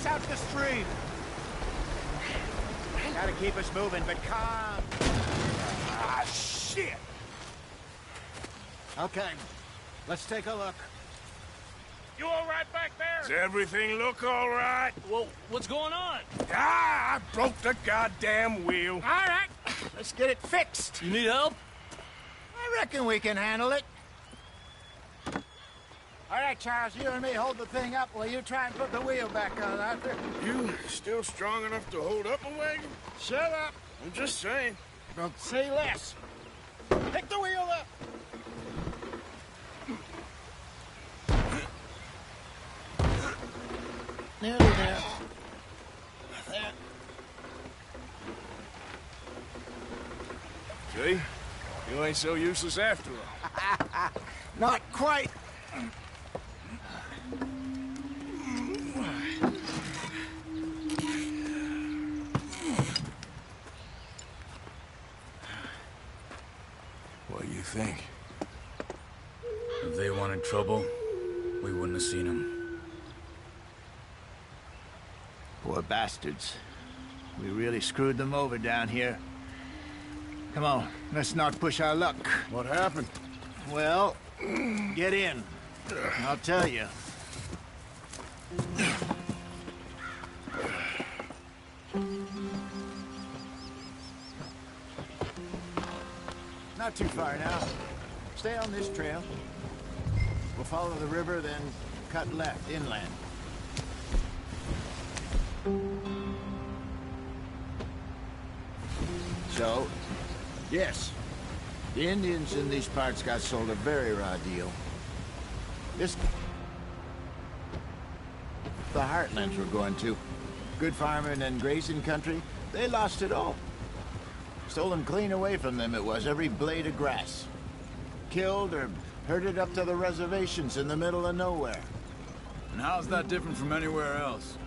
out the stream. Gotta keep us moving, but calm. Ah, shit! Okay, let's take a look. You all right back there? Does everything look all right? Well, what's going on? Ah, I broke the goddamn wheel. All right, let's get it fixed. You need help? I reckon we can handle it. All right, Charles, you and me hold the thing up while you try and put the wheel back on, Arthur. You still strong enough to hold up a wagon? Shut up. I'm just saying. Don't say less. Pick the wheel up. Nearly there. There. See? You ain't so useless after all. Not quite. What do you think? If they wanted trouble, we wouldn't have seen them. Poor bastards. We really screwed them over down here. Come on, let's not push our luck. What happened? Well, get in. I'll tell you. Not too far now. Stay on this trail. We'll follow the river, then cut left, inland. So, yes, the Indians in these parts got sold a very raw deal. This... the heartlands we're going to. Good farming and grazing country, they lost it all. Stolen clean away from them it was, every blade of grass. Killed or herded up to the reservations in the middle of nowhere. And how's that different from anywhere else?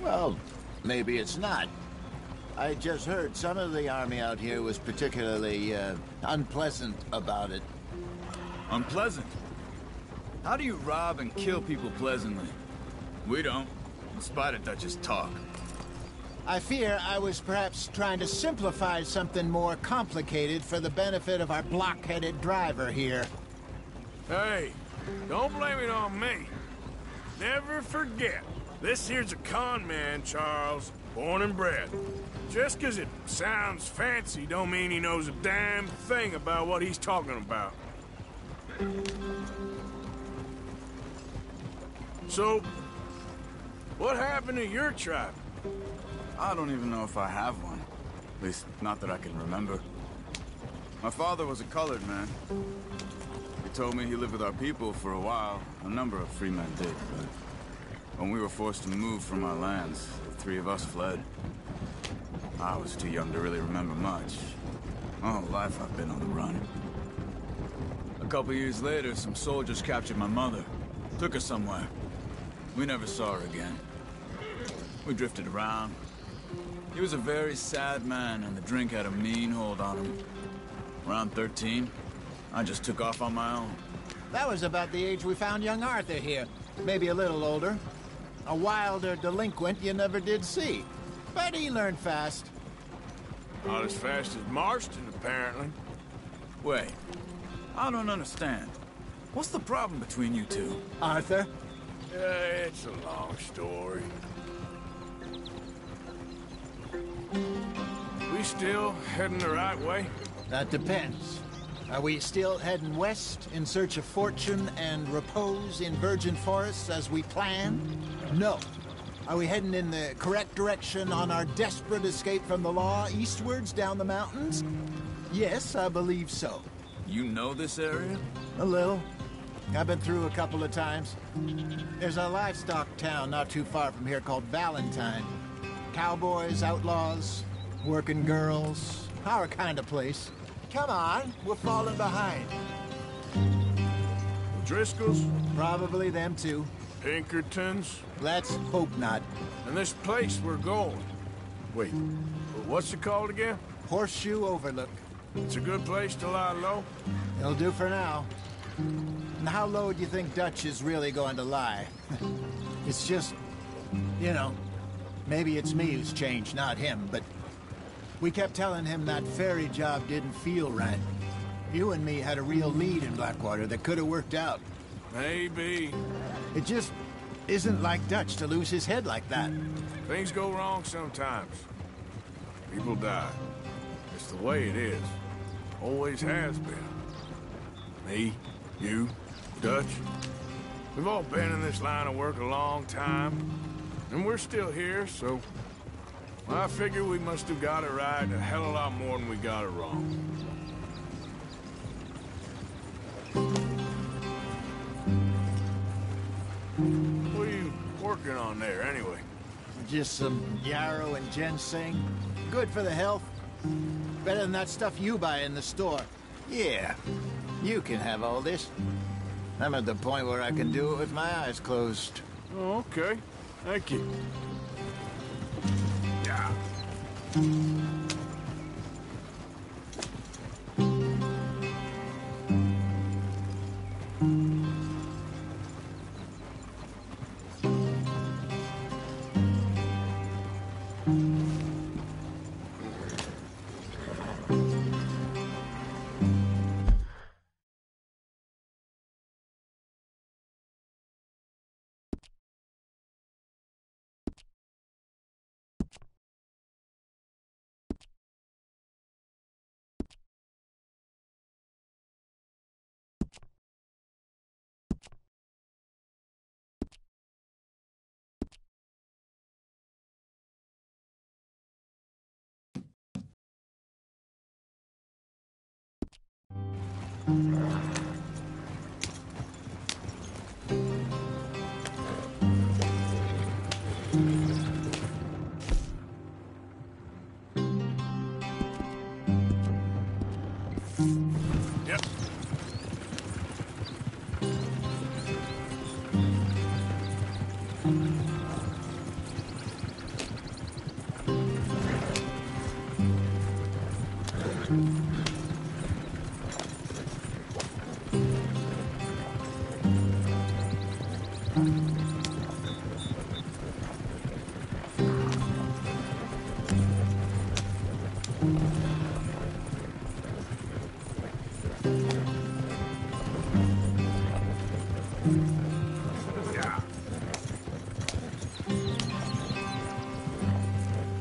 Well, maybe it's not. I just heard some of the army out here was particularly, unpleasant about it. Unpleasant? How do you rob and kill people pleasantly? We don't, in spite of Dutch's talk. I fear I was perhaps trying to simplify something more complicated for the benefit of our block-headed driver here. Hey, don't blame it on me. Never forget, this here's a con man, Charles, born and bred. Just 'cause it sounds fancy don't mean he knows a damn thing about what he's talking about. So, what happened to your tribe? I don't even know if I have one. At least, not that I can remember. My father was a colored man. He told me he lived with our people for a while. A number of free men did, but when we were forced to move from our lands, the three of us fled. I was too young to really remember much. My whole life I've been on the run. A couple years later, some soldiers captured my mother. Took her somewhere. We never saw her again. We drifted around. He was a very sad man, and the drink had a mean hold on him. Around 13, I just took off on my own. That was about the age we found young Arthur here. Maybe a little older. A wilder delinquent you never did see. But he learned fast. Not as fast as Marston, apparently. Wait, I don't understand. What's the problem between you two? Arthur? It's a long story. We still heading the right way? That depends. Are we still heading west in search of fortune and repose in virgin forests as we planned? No. Are we heading in the correct direction on our desperate escape from the law eastwards down the mountains? Yes, I believe so. You know this area? A little. I've been through a couple of times. There's a livestock town not too far from here called Valentine. Cowboys, outlaws, working girls, our kind of place. Come on, we're falling behind. The Driscolls? Probably them too. Pinkertons? Let's hope not. And this place we're going. Wait, what's it called again? Horseshoe Overlook. It's a good place to lie low? It'll do for now. And how low do you think Dutch is really going to lie? It's just You know, maybe it's me who's changed, not him, but we kept telling him that ferry job didn't feel right. You and me had a real lead in Blackwater that could have worked out. Maybe. It just isn't like Dutch to lose his head like that. Things go wrong sometimes. People die. It's the way it is. Always has been. Me, you, Dutch. We've all been in this line of work a long time. And we're still here, so... I figure we must have got it right a hell of a lot more than we got it wrong. What are you working on there, anyway? Just some yarrow and ginseng. Good for the health. Better than that stuff you buy in the store. Yeah, you can have all this. I'm at the point where I can do it with my eyes closed. Oh, okay. Thank you. Yeah. Yep.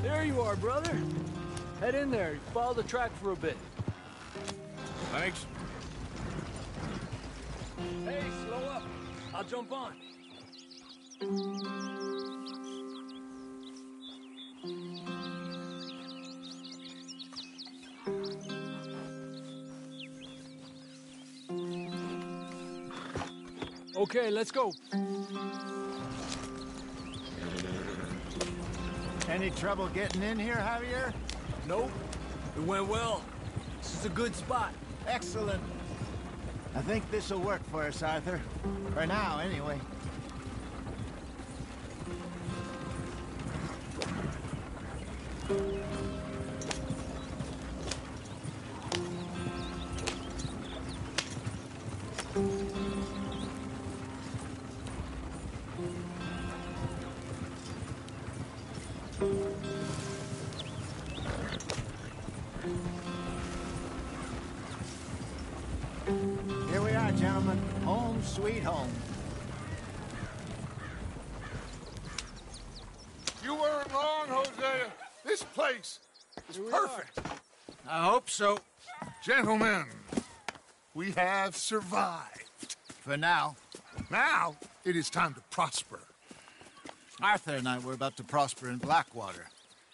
There you are, brother. Head in there. Follow the track for a bit. Thanks. Hey, slow up. I'll jump on. Okay, let's go. Any trouble getting in here, Javier? Nope. It went well. This is a good spot. Excellent. I think this'll work for us, Arthur. For now, anyway. Here we are, gentlemen. Home sweet home. You weren't wrong, Hosea. This place is perfect. I hope so. Gentlemen, we have survived. For now. Now, it is time to prosper. Arthur and I were about to prosper in Blackwater.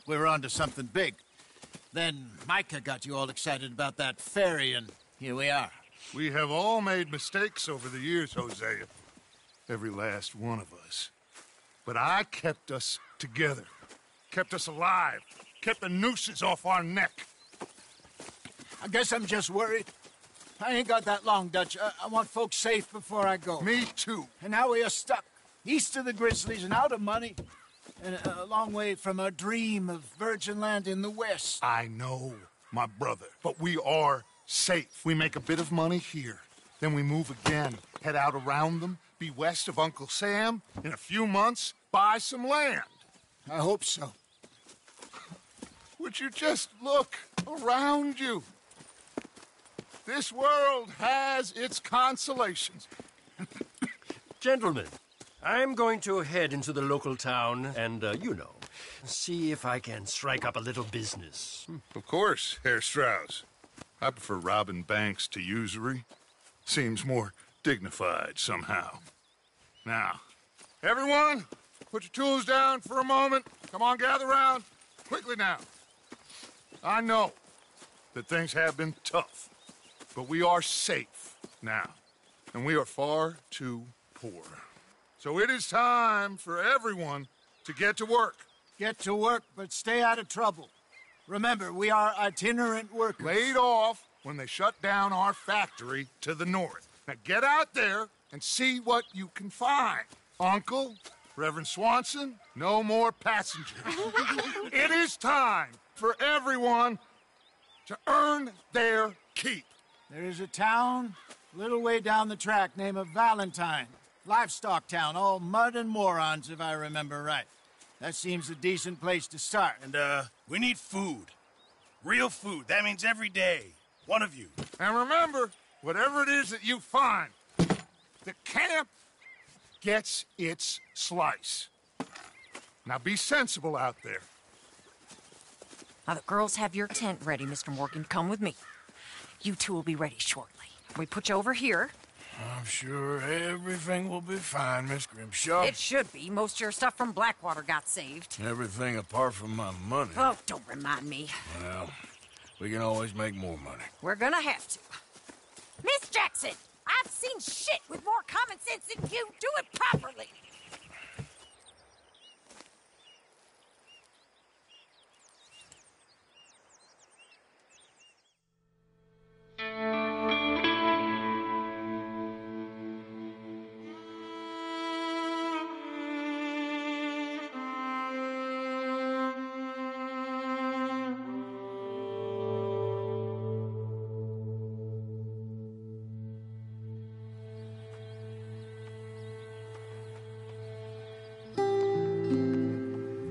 We were on to something big. Then Micah got you all excited about that ferry, and here we are. We have all made mistakes over the years, Hosea. Every last one of us. But I kept us together. Kept us alive. Kept the nooses off our neck. I guess I'm just worried. I ain't got that long, Dutch. I want folks safe before I go. Me too. And now we are stuck, east of the Grizzlies and out of money, and a long way from our dream of virgin land in the west. I know, my brother. But we are safe. We make a bit of money here. Then we move again, head out around them, be west of Uncle Sam. In a few months, buy some land. I hope so. Would you just look around you? This world has its consolations. Gentlemen, I'm going to head into the local town and, see if I can strike up a little business. Of course, Herr Strauss. I prefer robbing banks to usury. Seems more dignified somehow. Now, everyone, put your tools down for a moment. Come on, gather round. Quickly now. I know that things have been tough, but we are safe now, and we are far too poor. So it is time for everyone to get to work. Get to work, but stay out of trouble. Remember, we are itinerant workers. Laid off when they shut down our factory to the north. Now get out there and see what you can find. Uncle, Reverend Swanson, no more passengers. It is time for everyone to earn their keep. There is a town a little way down the track named Valentine. Livestock town, all mud and morons, if I remember right. That seems a decent place to start. And, we need food. Real food. That means every day. One of you. And remember, whatever it is that you find, the camp gets its slice. Now be sensible out there. Now the girls have your tent ready, Mr. Morgan. Come with me. You two will be ready shortly. We put you over here. I'm sure everything will be fine, Miss Grimshaw. It should be. Most of your stuff from Blackwater got saved. Everything apart from my money. Oh, don't remind me. Well, we can always make more money. We're gonna have to. Miss Jackson, I've seen shit with more common sense than you. Do it properly.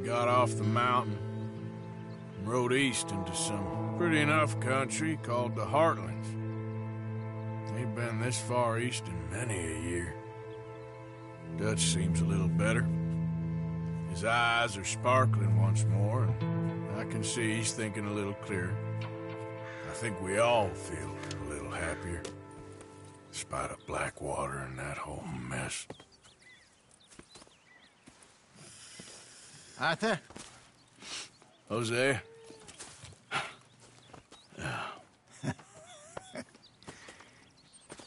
Got off the mountain and rode east into some pretty enough country called the Heartlands. Ain't been this far east in many a year. Dutch seems a little better. His eyes are sparkling once more, and I can see he's thinking a little clearer. I think we all feel a little happier, despite of Blackwater and that whole mess. Arthur? Jose?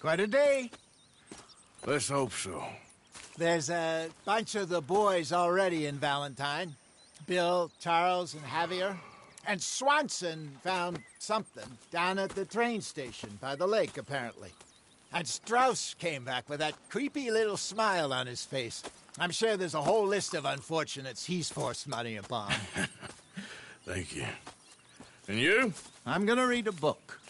Quite a day. Let's hope so. There's a bunch of the boys already in Valentine. Bill, Charles, and Javier. And Swanson found something down at the train station by the lake, apparently. And Strauss came back with that creepy little smile on his face. I'm sure there's a whole list of unfortunates he's forced money upon. Thank you. And you? I'm gonna read a book.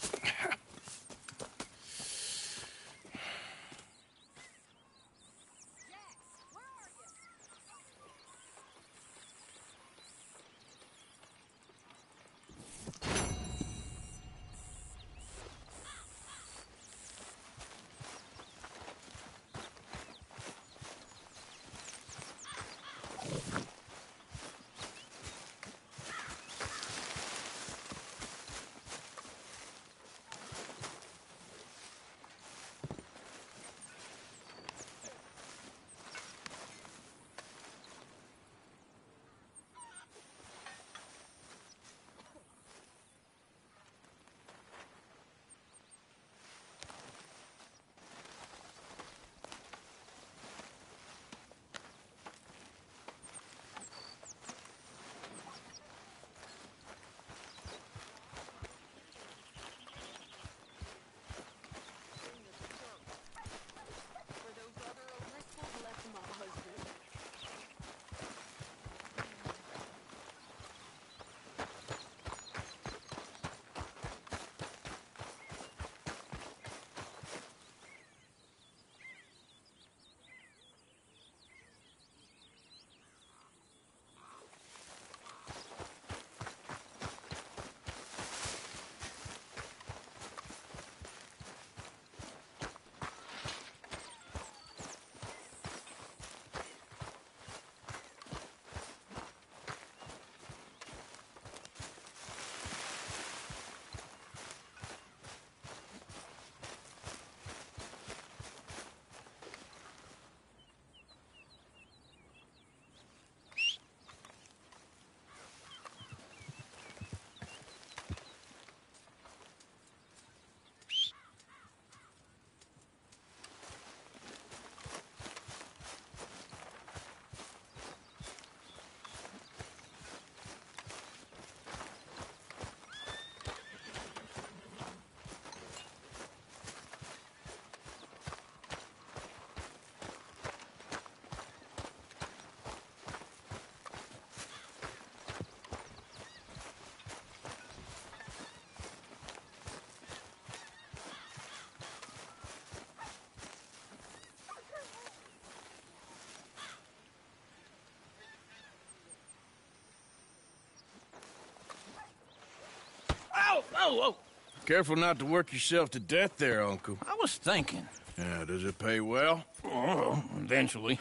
Whoa. Careful not to work yourself to death there, Uncle. I was thinking. Yeah, does it pay well? Oh, eventually.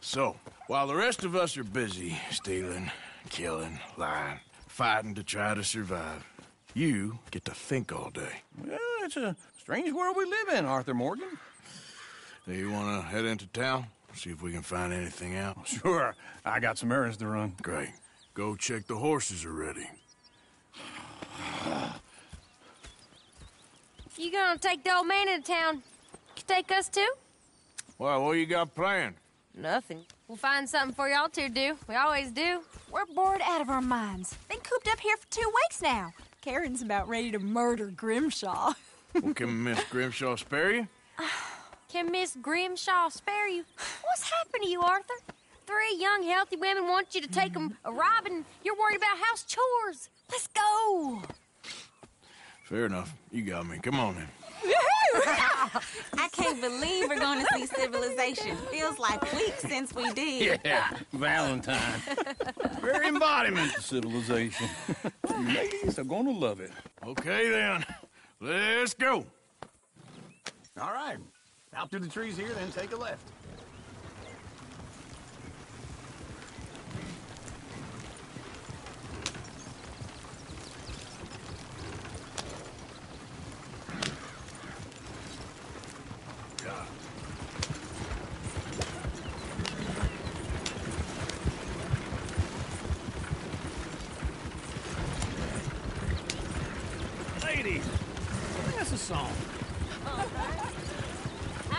So, while the rest of us are busy stealing, killing, lying, fighting to try to survive, you get to think all day. Well, it's a strange world we live in, Arthur Morgan. Do you want to head into town? See if we can find anything out? Sure. I got some errands to run. Great. Go check the horses are ready. You gonna take the old man into town? You take us too? Well, what you got planned? Nothing. We'll find something for y'all two to do. We always do. We're bored out of our minds. Been cooped up here for 2 weeks now. Karen's about ready to murder Grimshaw. Well, can Miss Grimshaw spare you? Can Miss Grimshaw spare you? What's happened to you, Arthur? 3 young, healthy women want you to take them a robbing. You're worried about house chores. Let's go. Fair enough. You got me. Come on then. I can't believe we're going to see civilization. Feels like weeks since we did. Yeah, Valentine. Very embodiment of civilization. Ladies are gonna love it. Okay then. Let's go. All right. Out through the trees here, then take a left. Ladies, sing us a song. I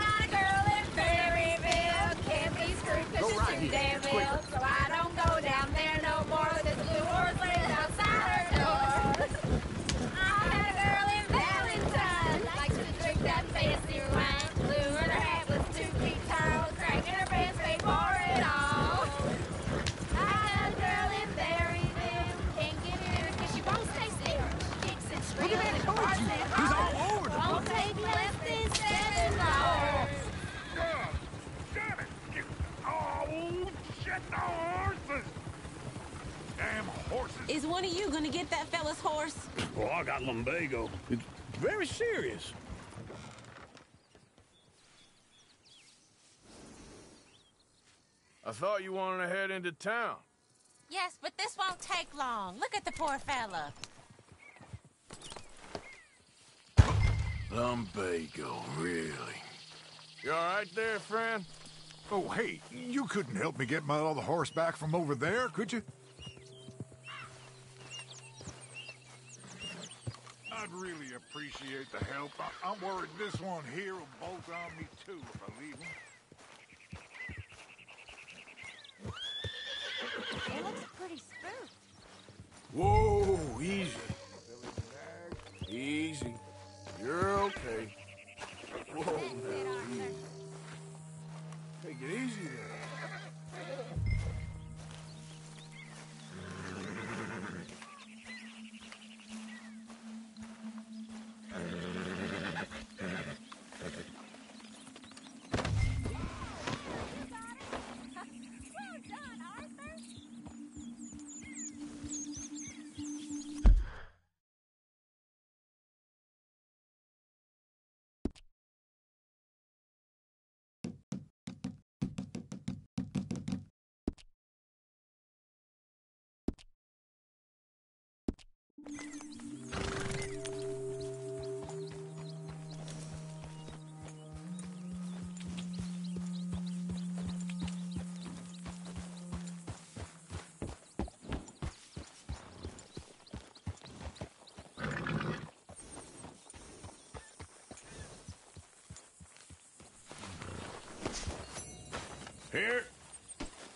got a girl in Berryville. Can't be screwed because she's too damn ill. So I don't go down there no more. This blue horse lays outside her door. I got a girl in Valentine. Likes to drink that fancy wine. Blue in her hat with 2 feet tall. Cracking her pants, paid for it all. I got a girl in Berryville. Can't get her because she won't stay still. She kicks and screams and barks and hollers. Won't take less than 7 hours. Damn it! Oh, shit, the horses! Damn horses! Is one of you going to get that fella's horse? Oh, I got lumbago. It's very serious. I thought you wanted to head into town. Yes, but this won't take long. Look at the poor fella. Lumbago, really? You all right there, friend? Oh, hey, you couldn't help me get my other horse back from over there, could you? I'd really appreciate the help. I'm worried this one here will bolt on me, too, if I leave him. It looks pretty spooked. Whoa, easy. Easy. You're okay. Whoa, now, easy. Take it easy there.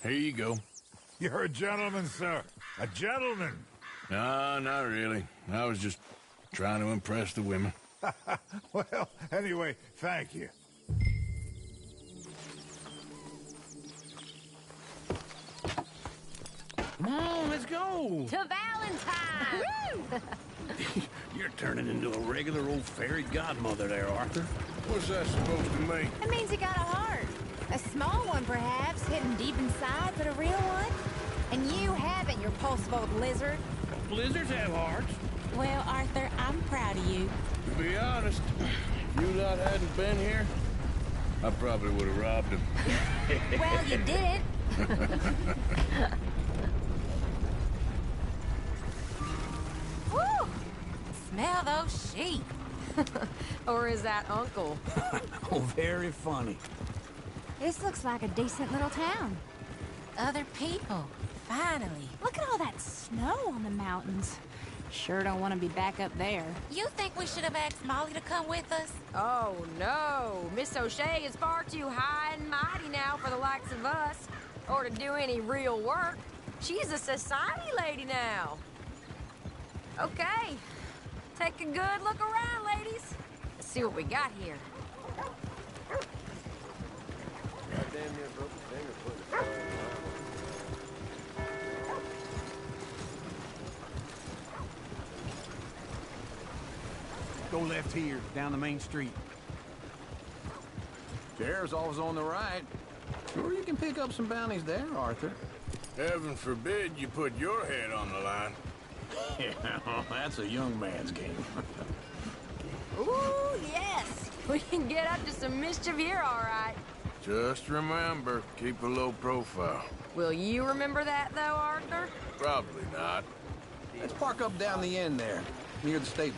Here you go. You're a gentleman, sir. A gentleman. No, not really. I was just trying to impress the women. Well, anyway, thank you. Come on, let's go. To Valentine! You're turning into a regular old fairy godmother there, Arthur. What's that supposed to mean? It means he got a heart. A small one, perhaps, hidden deep inside, but a real one. And you haven't, you repulsive old lizard. Blizzards have hearts. Well, Arthur, I'm proud of you. To be honest, if you lot hadn't been here, I probably would have robbed him. Well, you did. Woo! Smell those sheep. Or is that Uncle? Oh, very funny. This looks like a decent little town. Other people. Finally. Look at all that snow on the mountains. Sure don't want to be back up there. You think we should have asked Molly to come with us? Oh, no. Miss O'Shea is far too high and mighty now for the likes of us, or to do any real work. She's a society lady now. Okay. Take a good look around, ladies. Let's see what we got here. Go left here, down the main street. Chair's always on the right. Sure you can pick up some bounties there, Arthur. Heaven forbid you put your head on the line. Yeah, that's a young man's game. Ooh, yes. We can get up to some mischief here, all right. Just remember, keep a low profile. Will you remember that, though, Arthur? Probably not. Let's park up down the end there, near the stables.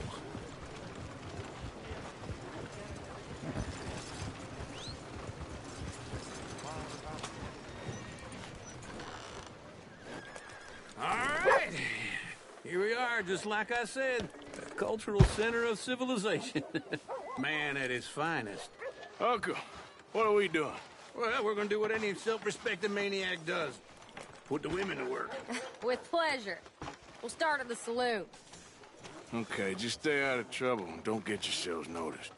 All right. Here we are, just like I said. The cultural center of civilization. Man at his finest. Uncle, what are we doing? Well, we're gonna do what any self-respecting maniac does. Put the women to work. With pleasure. We'll start at the saloon. Okay, just stay out of trouble and don't get yourselves noticed.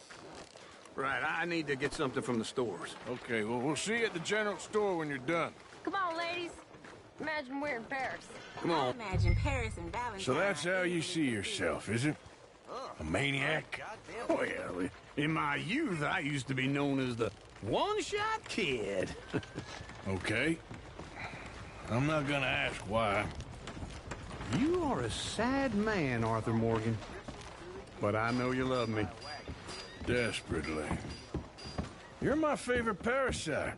Right, I need to get something from the stores. Okay, well, we'll see you at the general store when you're done. Come on, ladies. Imagine we're in Paris. Come on. Imagine Paris and Valentine. So that's how you see yourself, is it? A maniac? Well, in my youth, I used to be known as the one-shot kid. Okay. I'm not gonna ask why. You are a sad man, Arthur Morgan. But I know you love me. Desperately. You're my favorite parasite.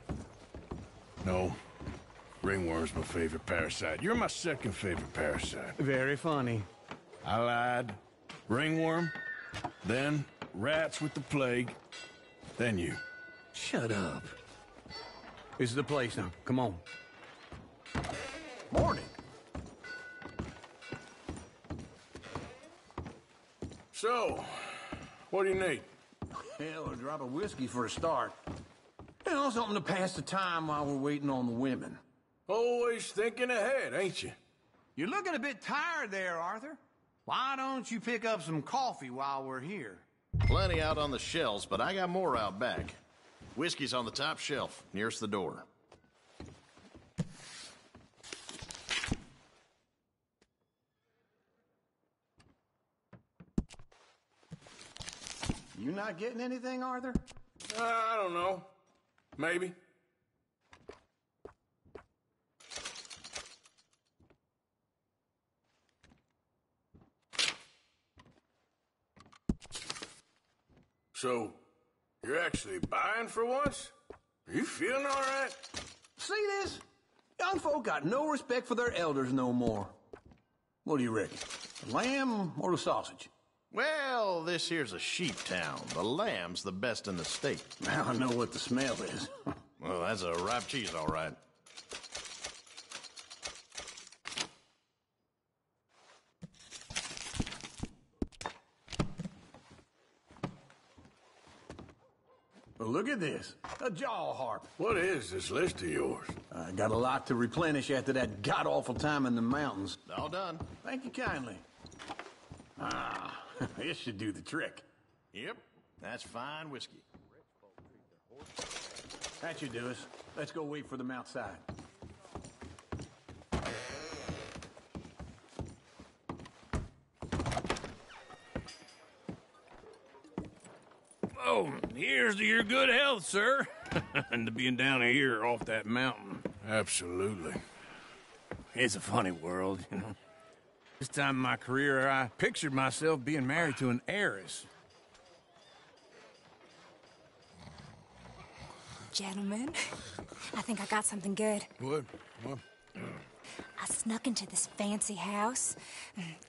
No. Ringworm's my favorite parasite. You're my second favorite parasite. Very funny. I lied. Ringworm, then rats with the plague, then you. Shut up. This is the place now. Come on. Morning. So, what do you need? Hell, a drop of whiskey for a start. You know, something to pass the time while we're waiting on the women. Always thinking ahead, ain't you? You're looking a bit tired there, Arthur. Why don't you pick up some coffee while we're here? Plenty out on the shelves, but I got more out back. Whiskey's on the top shelf, nearest the door. You not getting anything, Arthur? I don't know. Maybe. So, you're actually buying for once? Are you feeling all right? See this? Young folk got no respect for their elders no more. What do you reckon? The lamb or the sausage? Well, this here's a sheep town. The lamb's the best in the state. Now I know what the smell is. Well, that's a ripe cheese, all right. Well, look at this. A jaw harp. What is this list of yours? I got a lot to replenish after that god-awful time in the mountains. All done. Thank you kindly. Ah, this should do the trick. Yep, that's fine whiskey. That should do us. Let's go wait for them outside. Oh, here's to your good health, sir. And to being down here off that mountain. Absolutely. It's a funny world, you know. This time in my career, I pictured myself being married to an heiress. Gentlemen, I think I got something good. What? I snuck into this fancy house.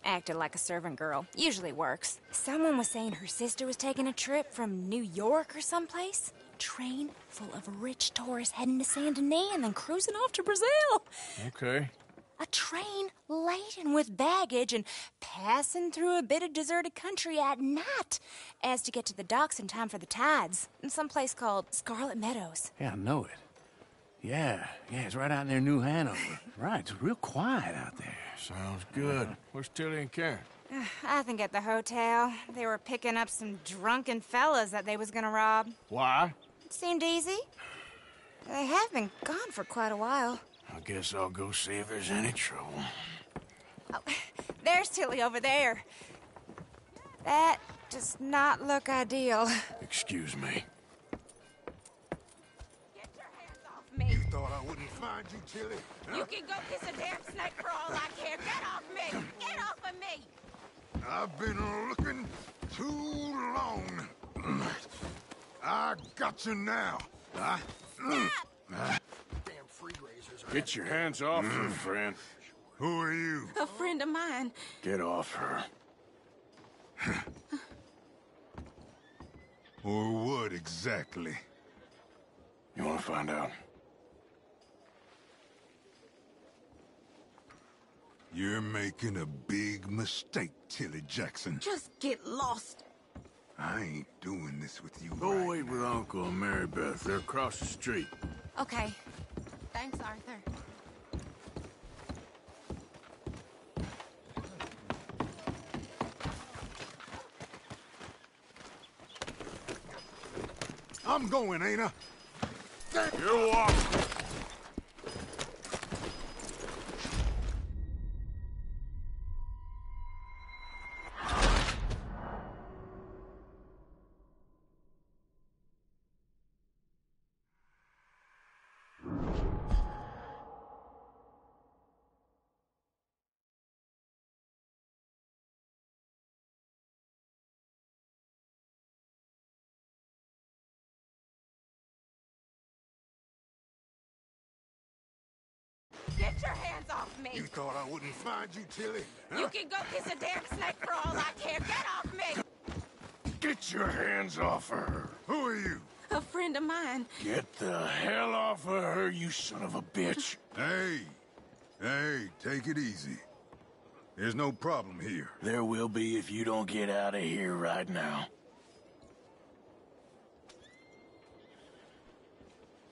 Acted like a servant girl. Usually works. Someone was saying her sister was taking a trip from New York or someplace. Train full of rich tourists heading to Saint Denis and then cruising off to Brazil. Okay. A train laden with baggage and passing through a bit of deserted country at night as to get to the docks in time for the tides in some place called Scarlet Meadows. Yeah, I know it. Yeah, it's right out near New Hanover. Right, it's real quiet out there. Sounds good. Where's Tilly and Karen? I think at the hotel. They were picking up some drunken fellas that they was gonna rob. Why? It seemed easy. They have been gone for quite a while. I guess I'll go see if there's any trouble. Oh, there's Tilly over there. That does not look ideal. Excuse me. Get your hands off me. You thought I wouldn't find you, Tilly? Huh? You can go kiss a damn snake for all I care. Get off me! Get off of me! I've been looking too long. I got you now. Get your hands off her, friend. Who are you? A friend of mine. Get off her. Or what exactly? You want to find out? You're making a big mistake, Tilly Jackson. Just get lost. I ain't doing this with you. Go wait with Uncle and Mary Beth. They're across the street. Okay. Thanks, Arthur. I'm going, ain't I? You're walking. Get your hands off me! You thought I wouldn't find you, Tilly? Huh? You can go kiss a damn snake for all I care. Get off me! Get your hands off her. Who are you? A friend of mine. Get the hell off of her, you son of a bitch. Hey, take it easy. There's no problem here. There will be if you don't get out of here right now.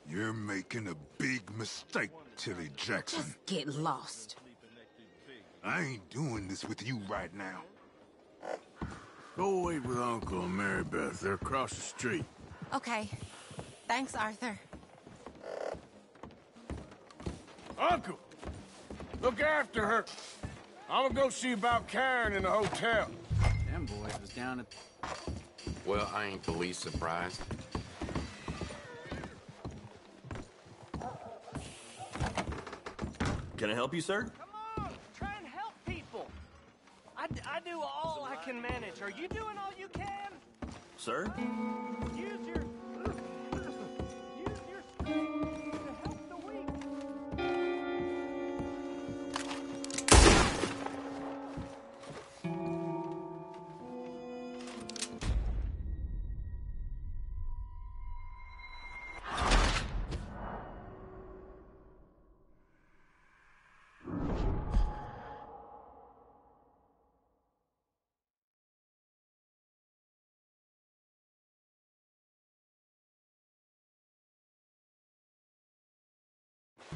You're making a big mistake, Tilly Jackson. Just get lost. I ain't doing this with you right now. Go wait with Uncle and Mary Beth. They're across the street. Okay. Thanks, Arthur. Uncle! Look after her. I'm gonna go see about Karen in the hotel. Them boys was down at... Well, I ain't the least surprised. Can I help you, sir? Come on, try and help people. I do all I can manage. Are you doing all you can? Sir? Use your strength to help the weak.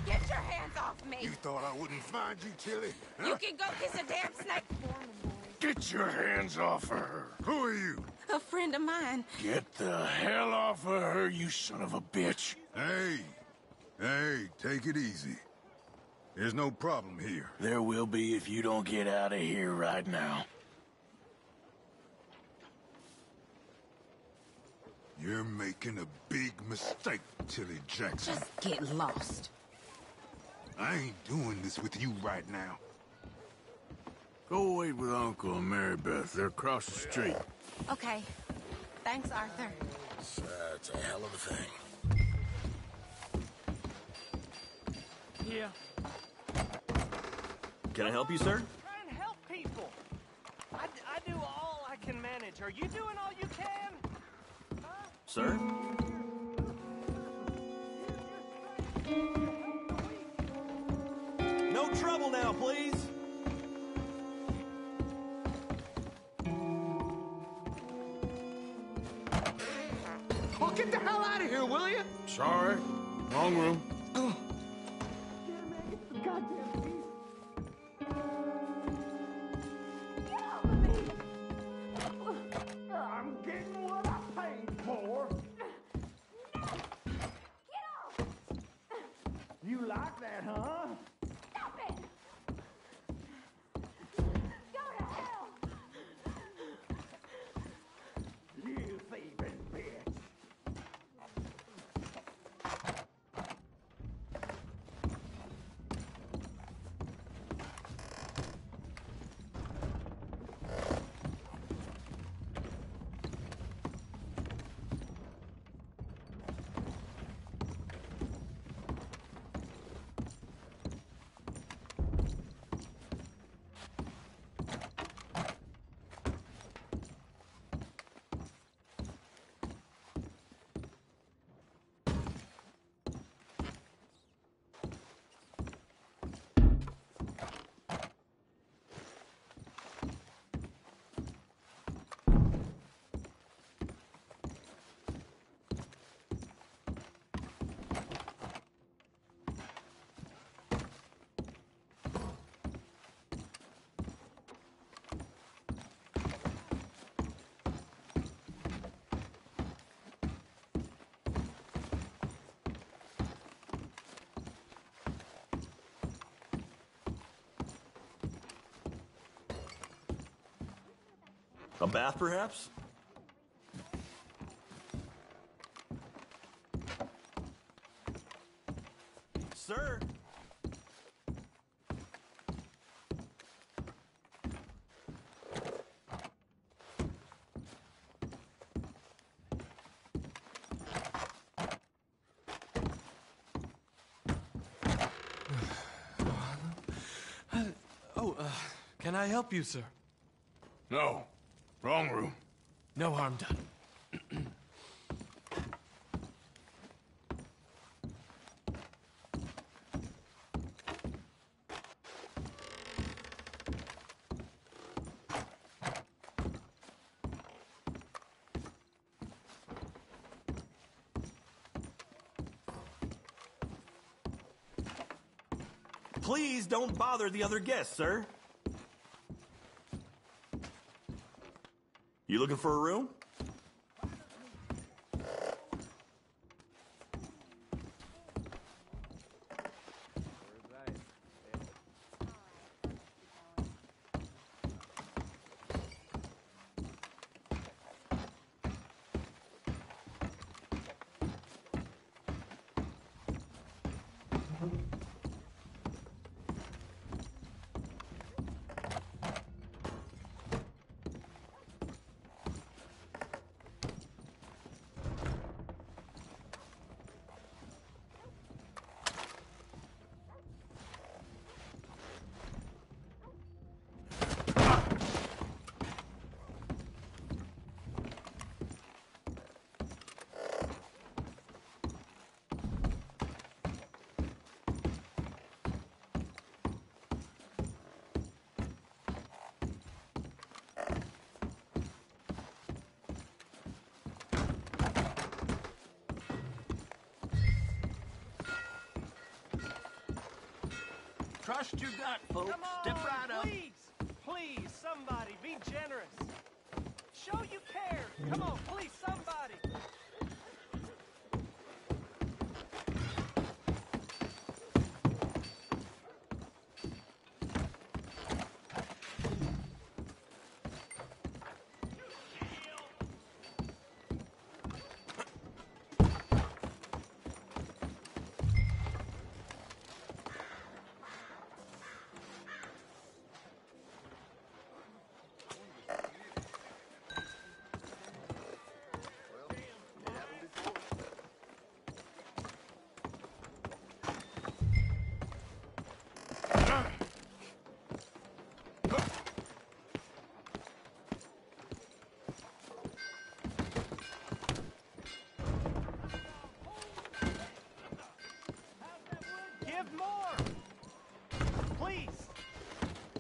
Get your hands off me! You thought I wouldn't find you, Tilly? Huh? You can go kiss a damn snake. Get your hands off of her. Who are you? A friend of mine. Get the hell off of her, you son of a bitch. Hey, take it easy. There's no problem here. There will be if you don't get out of here right now. You're making a big mistake, Tilly Jackson. Just get lost. I ain't doing this with you right now. Go wait with Uncle and Mary Beth. They're across the street. Okay. Thanks, Arthur. That's a hell of a thing. Yeah. Can I help you, sir? Try and help people. I do all I can manage. Are you doing all you can? Sir? No trouble now, please. Oh, get the hell out of here, will you? Sorry. Wrong room. I'm getting what I paid for. You like that, huh? Stop it! Go to hell! You thieving bitch. A bath, perhaps? Sir? Can I help you, sir? No. Wrong room. No harm done. Please don't bother the other guests, sir. You looking for a room? Trust your gut, folks. Come on, Step right up. please. Please, somebody, be generous. Show you care. Come on, please, somebody. please.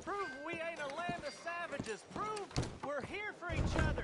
Prove we ain't a land of savages. Prove we're here for each other.